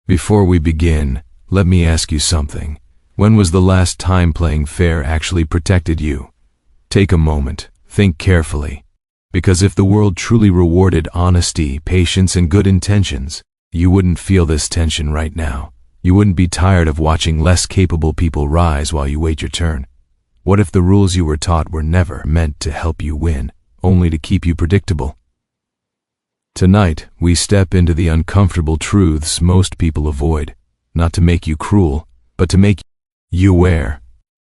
Before we begin, let me ask you something. When was the last time playing fair actually protected you? Take a moment, think carefully. Because if the world truly rewarded honesty, patience, and good intentions, you wouldn't feel this tension right now. You wouldn't be tired of watching less capable people rise while you wait your turn. What if the rules you were taught were never meant to help you win, only to keep you predictable? Tonight, we step into the uncomfortable truths most people avoid, not to make you cruel, but to make you aware.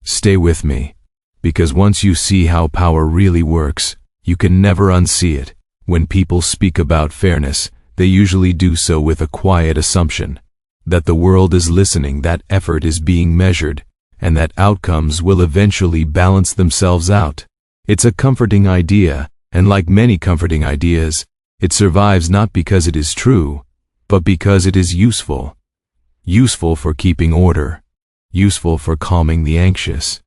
Stay with me, because once you see how power really works, you can never unsee it. When people speak about fairness, they usually do so with a quiet assumption that the world is listening, that effort is being measured, and that outcomes will eventually balance themselves out. It's a comforting idea, and like many comforting ideas, it survives not because it is true, but because it is useful. Useful for keeping order, useful for calming the anxious,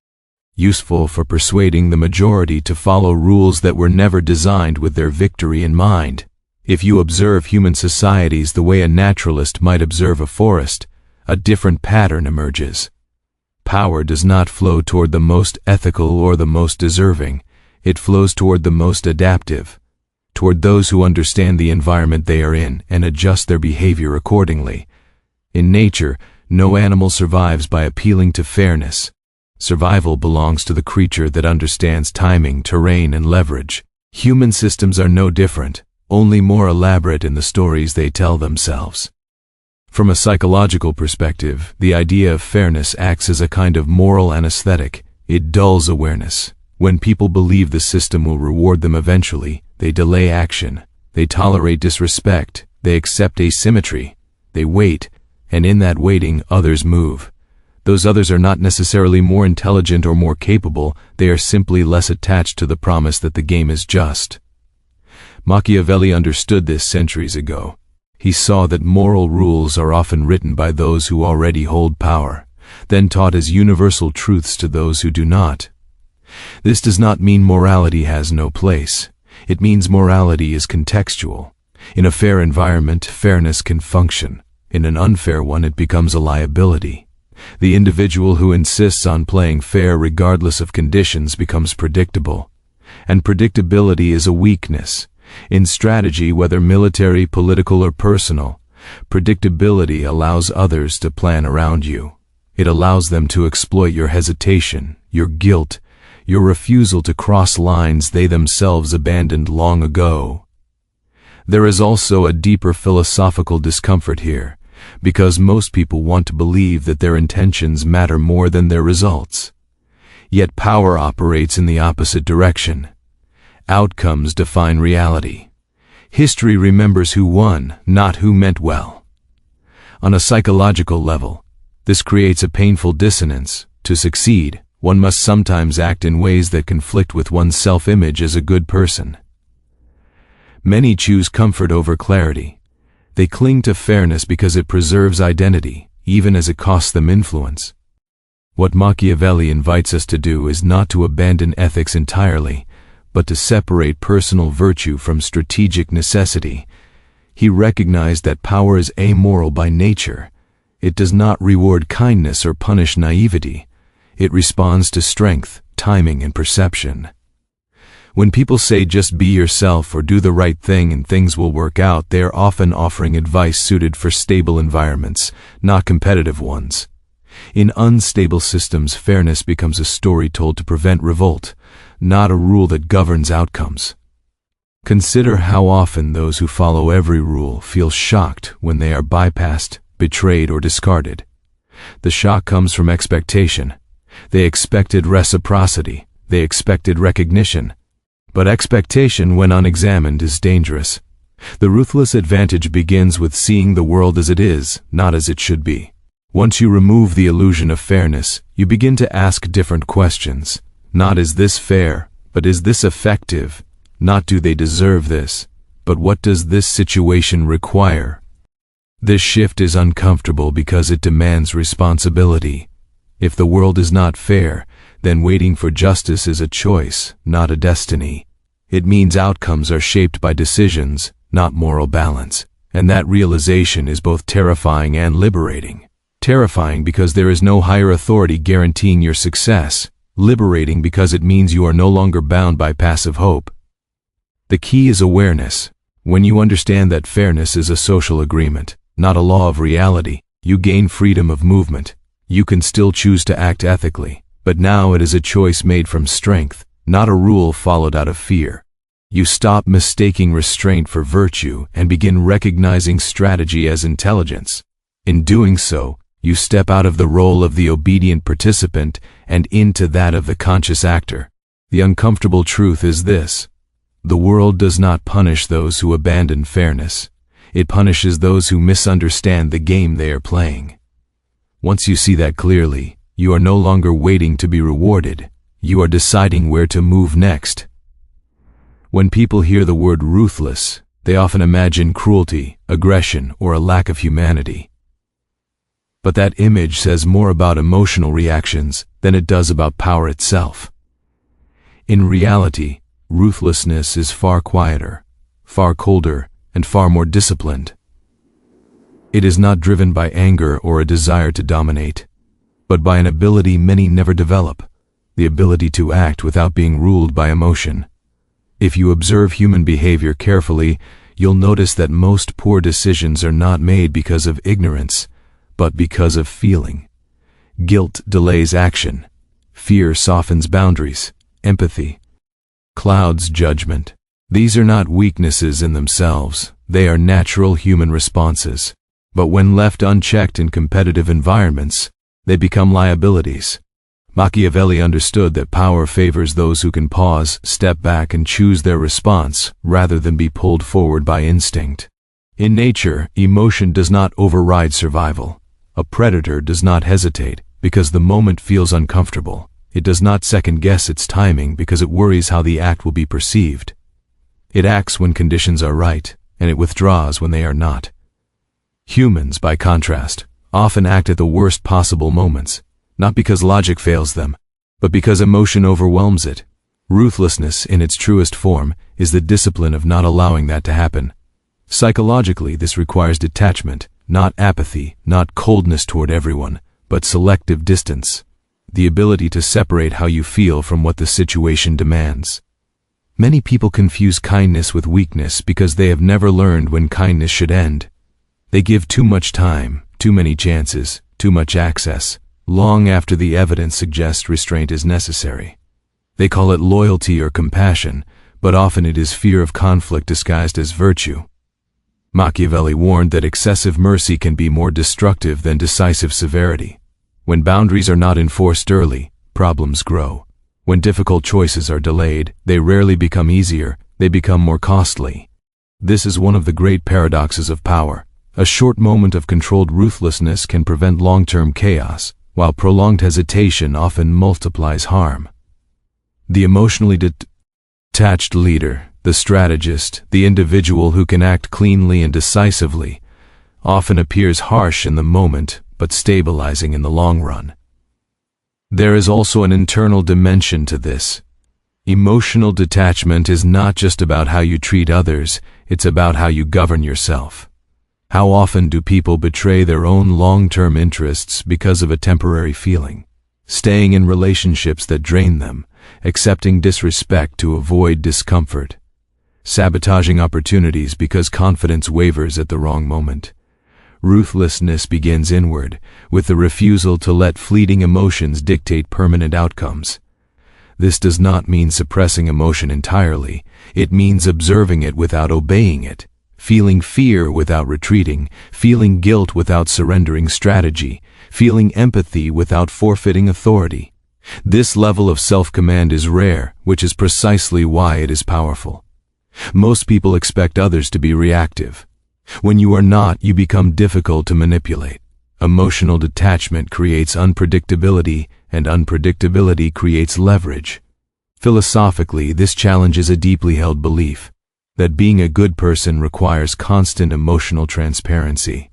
useful for persuading the majority to follow rules that were never designed with their victory in mind. If you observe human societies the way a naturalist might observe a forest, a different pattern emerges. Power does not flow toward the most ethical or the most deserving. It flows toward the most adaptive, toward those who understand the environment they are in and adjust their behavior accordingly. In nature, no animal survives by appealing to fairness. Survival belongs to the creature that understands timing, terrain, and leverage. Human systems are no different, only more elaborate in the stories they tell themselves. From a psychological perspective, the idea of fairness acts as a kind of moral anesthetic. It dulls awareness. When people believe the system will reward them eventually, they delay action. They tolerate disrespect. They accept asymmetry. They wait, and in that waiting, others move. Those others are not necessarily more intelligent or more capable. They are simply less attached to the promise that the game is just. Machiavelli understood this centuries ago. He saw that moral rules are often written by those who already hold power, then taught as universal truths to those who do not. This does not mean morality has no place. It means morality is contextual. In a fair environment, fairness can function. In an unfair one, it becomes a liability. The individual who insists on playing fair regardless of conditions becomes predictable. And predictability is a weakness. In strategy, whether military, political, or personal, predictability allows others to plan around you. It allows them to exploit your hesitation, your guilt, your refusal to cross lines they themselves abandoned long ago. There is also a deeper philosophical discomfort here, because most people want to believe that their intentions matter more than their results. Yet power operates in the opposite direction. Outcomes define reality. History remembers who won, not who meant well. On a psychological level, this creates a painful dissonance. To succeed, one must sometimes act in ways that conflict with one's self-image as a good person. Many choose comfort over clarity. They cling to fairness because it preserves identity, even as it costs them influence. What Machiavelli invites us to do is not to abandon ethics entirely, but to separate personal virtue from strategic necessity. He recognized that power is amoral by nature. It does not reward kindness or punish naivety. It responds to strength, timing, and perception. When people say just be yourself or do the right thing and things will work out, they are often offering advice suited for stable environments, not competitive ones. In unstable systems, fairness becomes a story told to prevent revolt, not a rule that governs outcomes. Consider how often those who follow every rule feel shocked when they are bypassed, betrayed, or discarded. The shock comes from expectation. They expected reciprocity. They expected recognition. But expectation, when unexamined, is dangerous. The ruthless advantage begins with seeing the world as it is, not as it should be. Once you remove the illusion of fairness, you begin to ask different questions. Not is this fair, but is this effective? Not do they deserve this, but what does this situation require? This shift is uncomfortable because it demands responsibility. If the world is not fair, then waiting for justice is a choice, not a destiny. It means outcomes are shaped by decisions, not moral balance. And that realization is both terrifying and liberating. Terrifying because there is no higher authority guaranteeing your success. Liberating because it means you are no longer bound by passive hope. The key is awareness. When you understand that fairness is a social agreement, not a law of reality, you gain freedom of movement. You can still choose to act ethically, but now it is a choice made from strength, not a rule followed out of fear. You stop mistaking restraint for virtue and begin recognizing strategy as intelligence. In doing so, you step out of the role of the obedient participant and into that of the conscious actor. The uncomfortable truth is this: the world does not punish those who abandon fairness. It punishes those who misunderstand the game they are playing. Once you see that clearly, you are no longer waiting to be rewarded. You are deciding where to move next. When people hear the word ruthless, they often imagine cruelty, aggression, or a lack of humanity. But that image says more about emotional reactions than it does about power itself. In reality, ruthlessness is far quieter, far colder, and far more disciplined. It is not driven by anger or a desire to dominate, but by an ability many never develop, the ability to act without being ruled by emotion. If you observe human behavior carefully, you'll notice that most poor decisions are not made because of ignorance, but because of feeling. Guilt delays action. Fear softens boundaries. Empathy clouds judgment. These are not weaknesses in themselves. They are natural human responses. But when left unchecked in competitive environments, they become liabilities. Machiavelli understood that power favors those who can pause, step back, and choose their response rather than be pulled forward by instinct. In nature, emotion does not override survival. A predator does not hesitate because the moment feels uncomfortable. It does not second-guess its timing because it worries how the act will be perceived. It acts when conditions are right, and it withdraws when they are not. Humans, by contrast, often act at the worst possible moments, not because logic fails them, but because emotion overwhelms it. Ruthlessness, in its truest form, is the discipline of not allowing that to happen. Psychologically, this requires detachment, not apathy, not coldness toward everyone, but selective distance. The ability to separate how you feel from what the situation demands. Many people confuse kindness with weakness because they have never learned when kindness should end. They give too much time, too many chances, too much access, long after the evidence suggests restraint is necessary. They call it loyalty or compassion, but often it is fear of conflict disguised as virtue. Machiavelli warned that excessive mercy can be more destructive than decisive severity. When boundaries are not enforced early, problems grow. When difficult choices are delayed, they rarely become easier, they become more costly. This is one of the great paradoxes of power. A short moment of controlled ruthlessness can prevent long-term chaos, while prolonged hesitation often multiplies harm. The emotionally detached leader, the strategist, the individual who can act cleanly and decisively, often appears harsh in the moment, but stabilizing in the long run. There is also an internal dimension to this. Emotional detachment is not just about how you treat others, it's about how you govern yourself. How often do people betray their own long-term interests because of a temporary feeling? Staying in relationships that drain them, accepting disrespect to avoid discomfort, sabotaging opportunities because confidence wavers at the wrong moment. Ruthlessness begins inward, with the refusal to let fleeting emotions dictate permanent outcomes. This does not mean suppressing emotion entirely. It means observing it without obeying it, feeling fear without retreating, feeling guilt without surrendering strategy, feeling empathy without forfeiting authority. This level of self-command is rare, which is precisely why it is powerful. Most people expect others to be reactive. When you are not, you become difficult to manipulate. Emotional detachment creates unpredictability, and unpredictability creates leverage. Philosophically, this challenges a deeply held belief that being a good person requires constant emotional transparency.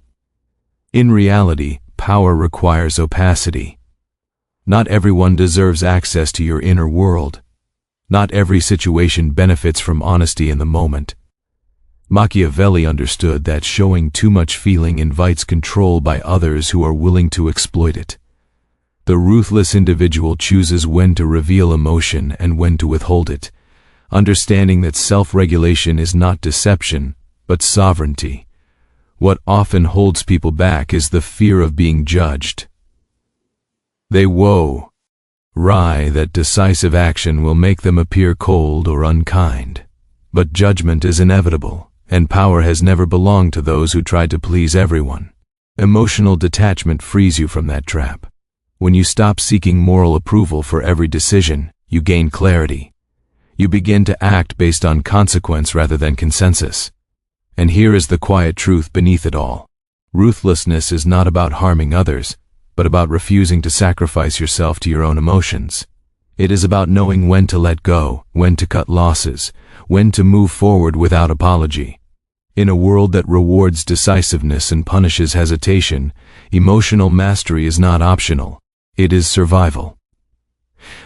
In reality, power requires opacity. Not everyone deserves access to your inner world. Not every situation benefits from honesty in the moment. Machiavelli understood that showing too much feeling invites control by others who are willing to exploit it. The ruthless individual chooses when to reveal emotion and when to withhold it, understanding that self-regulation is not deception, but sovereignty. What often holds people back is the fear of being judged. They worry that decisive action will make them appear cold or unkind. But judgment is inevitable, and power has never belonged to those who try to please everyone. Emotional detachment frees you from that trap. When you stop seeking moral approval for every decision, you gain clarity. You begin to act based on consequence rather than consensus. And here is the quiet truth beneath it all. Ruthlessness is not about harming others, but about refusing to sacrifice yourself to your own emotions. It is about knowing when to let go, when to cut losses, when to move forward without apology. In a world that rewards decisiveness and punishes hesitation, emotional mastery is not optional. It is survival.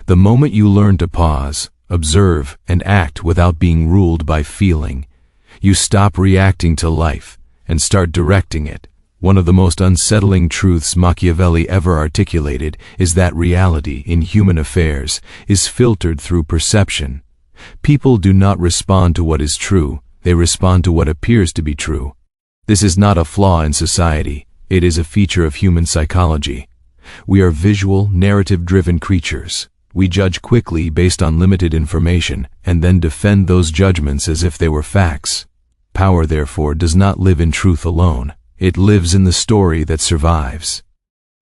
The moment you learn to pause, observe, and act without being ruled by feeling, you stop reacting to life and start directing it. One of the most unsettling truths Machiavelli ever articulated is that reality in human affairs is filtered through perception. People do not respond to what is true, they respond to what appears to be true. This is not a flaw in society, it is a feature of human psychology. We are visual, narrative-driven creatures. We judge quickly based on limited information, and then defend those judgments as if they were facts. Power, therefore, does not live in truth alone. It lives in the story that survives.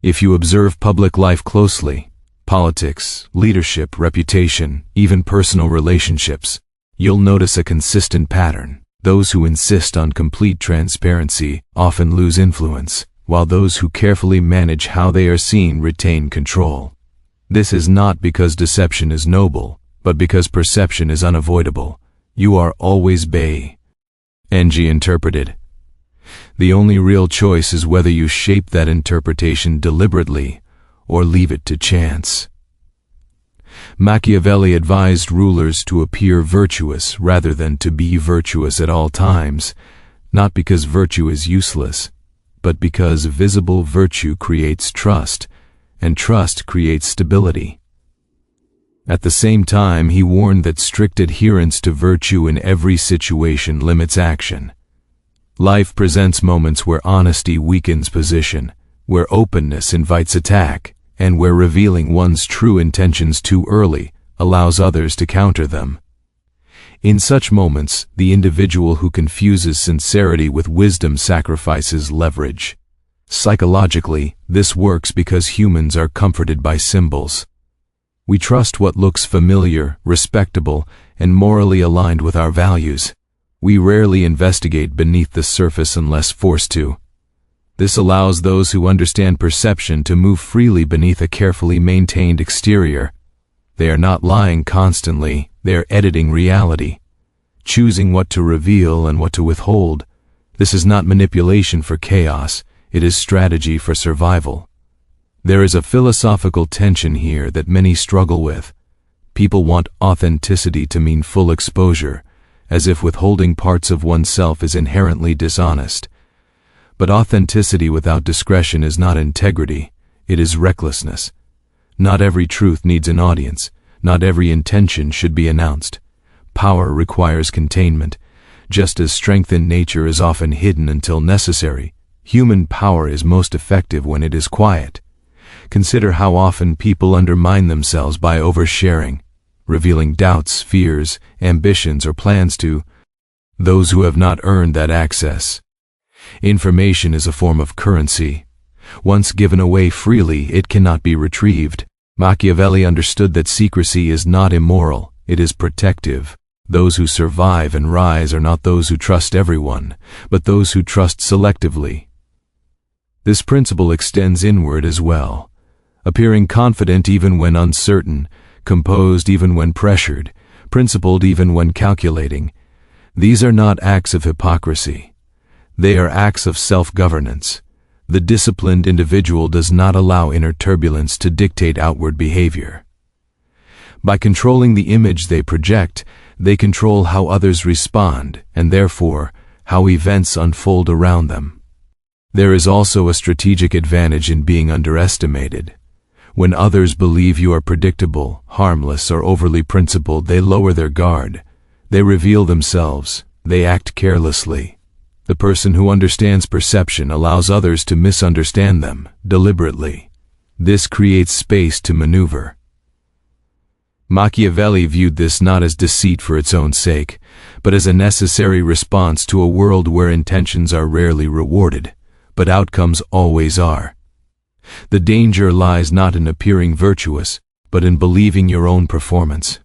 If you observe public life closely, politics, leadership, reputation, even personal relationships, you'll notice a consistent pattern. Those who insist on complete transparency often lose influence, while those who carefully manage how they are seen retain control. This is not because deception is noble, but because perception is unavoidable. You are always NG interpreted. The only real choice is whether you shape that interpretation deliberately or leave it to chance. Machiavelli advised rulers to appear virtuous rather than to be virtuous at all times, not because virtue is useless, but because visible virtue creates trust, and trust creates stability. At the same time, he warned that strict adherence to virtue in every situation limits action. Life presents moments where honesty weakens position, where openness invites attack, and where revealing one's true intentions too early allows others to counter them. In such moments, the individual who confuses sincerity with wisdom sacrifices leverage. Psychologically, this works because humans are comforted by symbols. We trust what looks familiar, respectable, and morally aligned with our values. We rarely investigate beneath the surface unless forced to. This allows those who understand perception to move freely beneath a carefully maintained exterior. They are not lying constantly, they are editing reality, choosing what to reveal and what to withhold. This is not manipulation for chaos, it is strategy for survival. There is a philosophical tension here that many struggle with. People want authenticity to mean full exposure, as if withholding parts of oneself is inherently dishonest. But authenticity without discretion is not integrity, it is recklessness. Not every truth needs an audience, not every intention should be announced. Power requires containment. Just as strength in nature is often hidden until necessary, human power is most effective when it is quiet. Consider how often people undermine themselves by oversharing, revealing doubts, fears, ambitions, or plans to those who have not earned that access. Information is a form of currency. Once given away freely, it cannot be retrieved. Machiavelli understood that secrecy is not immoral, it is protective. Those who survive and rise are not those who trust everyone, but those who trust selectively. This principle extends inward as well. Appearing confident even when uncertain, composed even when pressured, principled even when calculating. These are not acts of hypocrisy. They are acts of self-governance. The disciplined individual does not allow inner turbulence to dictate outward behavior. By controlling the image they project, they control how others respond, and therefore, how events unfold around them. There is also a strategic advantage in being underestimated. When others believe you are predictable, harmless, or overly principled, they lower their guard. They reveal themselves. They act carelessly. The person who understands perception allows others to misunderstand them deliberately. This creates space to maneuver. Machiavelli viewed this not as deceit for its own sake, but as a necessary response to a world where intentions are rarely rewarded, but outcomes always are. The danger lies not in appearing virtuous, but in believing your own performance.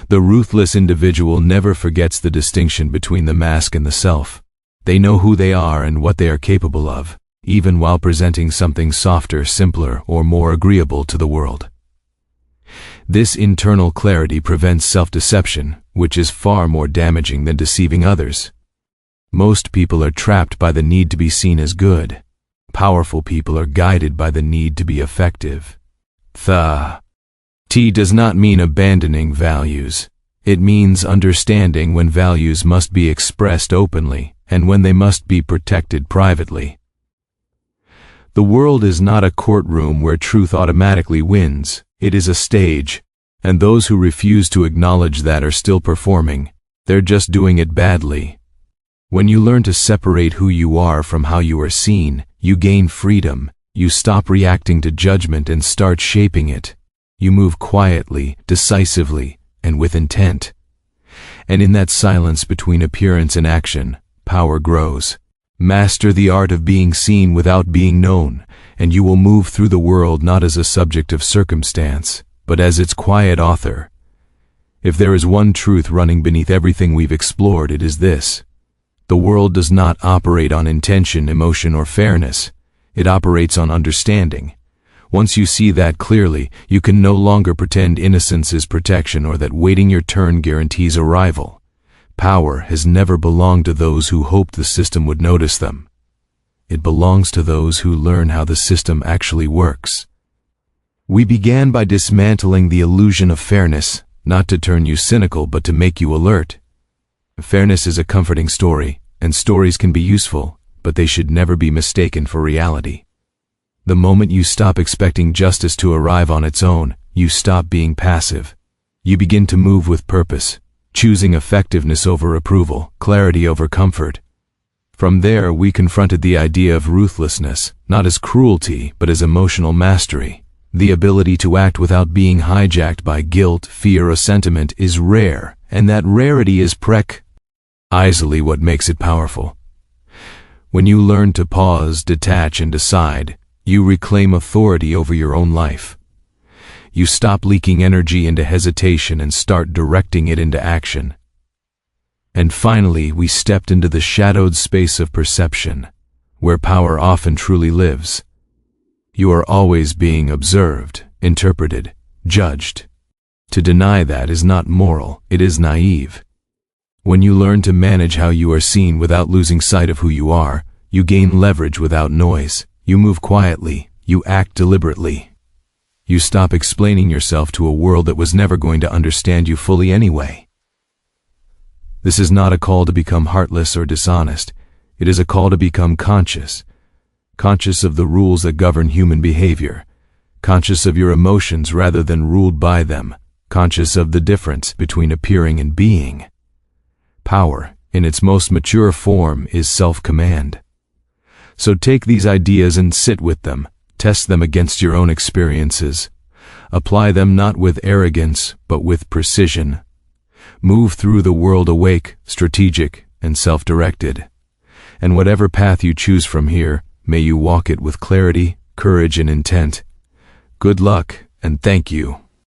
The ruthless individual never forgets the distinction between the mask and the self. They know who they are and what they are capable of, even while presenting something softer, simpler, or more agreeable to the world. This internal clarity prevents self-deception, which is far more damaging than deceiving others. Most people are trapped by the need to be seen as good. Powerful people are guided by the need to be effective. T does not mean abandoning values. It means understanding when values must be expressed openly and when they must be protected privately. The world is not a courtroom where truth automatically wins. It is a stage, and those who refuse to acknowledge that are still performing. They're just doing it badly. When you learn to separate who you are from how you are seen, you gain freedom. You stop reacting to judgment and start shaping it. You move quietly, decisively, and with intent. And in that silence between appearance and action, power grows. Master the art of being seen without being known, and you will move through the world not as a subject of circumstance, but as its quiet author. If there is one truth running beneath everything we've explored, it is this. The world does not operate on intention, emotion, or fairness. It operates on understanding. Once you see that clearly, you can no longer pretend innocence is protection or that waiting your turn guarantees arrival. Power has never belonged to those who hoped the system would notice them. It belongs to those who learn how the system actually works. We began by dismantling the illusion of fairness, not to turn you cynical but to make you alert. Fairness is a comforting story, and stories can be useful, but they should never be mistaken for reality. The moment you stop expecting justice to arrive on its own, you stop being passive. You begin to move with purpose, choosing effectiveness over approval, clarity over comfort. From there, we confronted the idea of ruthlessness, not as cruelty, but as emotional mastery. The ability to act without being hijacked by guilt, fear, or sentiment is rare, and that rarity is precisely what makes it powerful. When you learn to pause, detach, and decide, you reclaim authority over your own life. You stop leaking energy into hesitation and start directing it into action. And finally, we stepped into the shadowed space of perception, where power often truly lives. You are always being observed, interpreted, judged. To deny that is not moral, it is naive. When you learn to manage how you are seen without losing sight of who you are, you gain leverage without noise. You move quietly, you act deliberately. You stop explaining yourself to a world that was never going to understand you fully anyway. This is not a call to become heartless or dishonest. It is a call to become conscious. Conscious of the rules that govern human behavior. Conscious of your emotions rather than ruled by them. Conscious of the difference between appearing and being. Power, in its most mature form, is self-command. So take these ideas and sit with them. Test them against your own experiences. Apply them not with arrogance, but with precision. Move through the world awake, strategic, and self-directed. And whatever path you choose from here, may you walk it with clarity, courage, and intent. Good luck, and thank you.